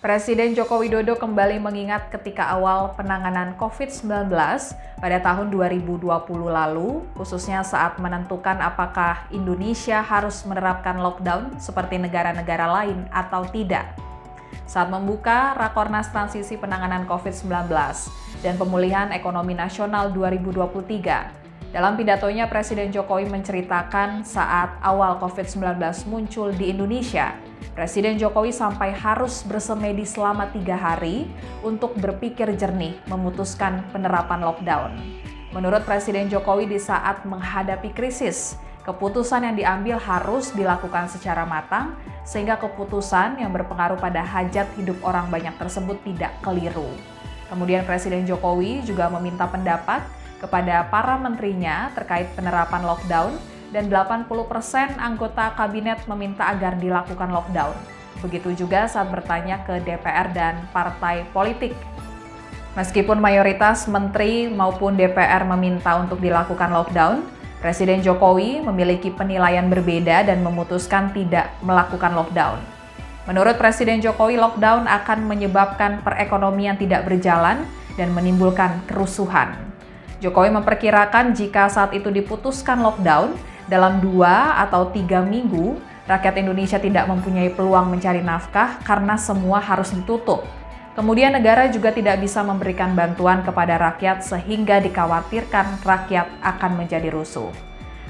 Presiden Joko Widodo kembali mengingat ketika awal penanganan COVID-19 pada tahun 2020 lalu, khususnya saat menentukan apakah Indonesia harus menerapkan lockdown seperti negara-negara lain atau tidak. Saat membuka Rakornas Transisi Penanganan COVID-19 dan Pemulihan Ekonomi Nasional 2023, dalam pidatonya Presiden Jokowi menceritakan saat awal COVID-19 muncul di Indonesia, Presiden Jokowi sampai harus bersemedi selama 3 hari untuk berpikir jernih memutuskan penerapan lockdown. Menurut Presiden Jokowi di saat menghadapi krisis, keputusan yang diambil harus dilakukan secara matang sehingga keputusan yang berpengaruh pada hajat hidup orang banyak tersebut tidak keliru. Kemudian Presiden Jokowi juga meminta pendapat kepada para menterinya terkait penerapan lockdown dan 80% anggota kabinet meminta agar dilakukan lockdown. Begitu juga saat bertanya ke DPR dan partai politik. Meskipun mayoritas menteri maupun DPR meminta untuk dilakukan lockdown, Presiden Jokowi memiliki penilaian berbeda dan memutuskan tidak melakukan lockdown. Menurut Presiden Jokowi, lockdown akan menyebabkan perekonomian tidak berjalan dan menimbulkan kerusuhan. Jokowi memperkirakan jika saat itu diputuskan lockdown, dalam 2 atau 3 minggu, rakyat Indonesia tidak mempunyai peluang mencari nafkah karena semua harus ditutup. Kemudian negara juga tidak bisa memberikan bantuan kepada rakyat sehingga dikhawatirkan rakyat akan menjadi rusuh.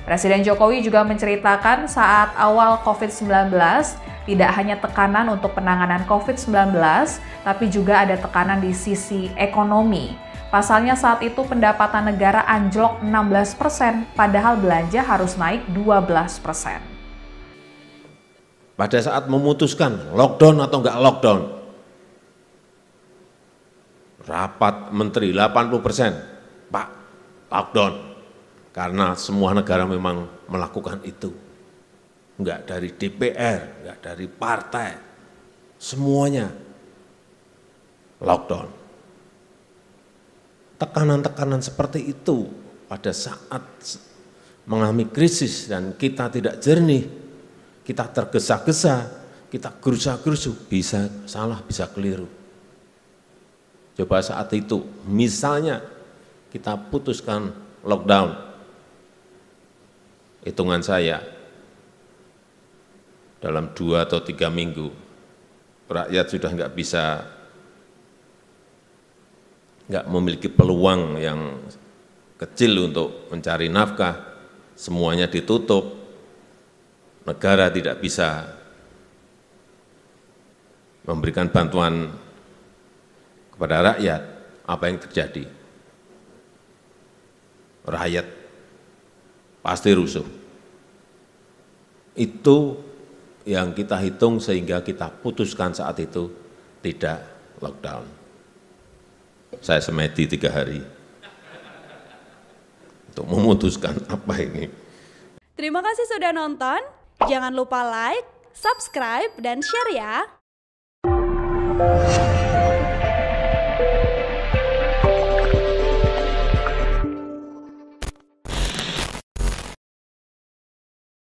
Presiden Jokowi juga menceritakan saat awal COVID-19, tidak hanya tekanan untuk penanganan COVID-19, tapi juga ada tekanan di sisi ekonomi. Pasalnya saat itu pendapatan negara anjlok 16%, padahal belanja harus naik 12%. Pada saat memutuskan lockdown atau enggak lockdown, rapat menteri 80%, Pak, lockdown. Karena semua negara memang melakukan itu. Enggak dari DPR, enggak dari partai, semuanya lockdown. Tekanan-tekanan seperti itu pada saat mengalami krisis dan kita tidak jernih, kita tergesa-gesa, kita gerusa-gerusu, bisa salah, bisa keliru. Coba saat itu, misalnya kita putuskan lockdown, hitungan saya, dalam 2 atau 3 minggu, rakyat sudah nggak memiliki peluang yang kecil untuk mencari nafkah, semuanya ditutup, negara tidak bisa memberikan bantuan kepada rakyat, apa yang terjadi? Rakyat pasti rusuh. Itu yang kita hitung sehingga kita putuskan saat itu tidak lockdown. Saya semedi 3 hari untuk memutuskan apa ini. Terima kasih sudah nonton. Jangan lupa like, subscribe, dan share ya.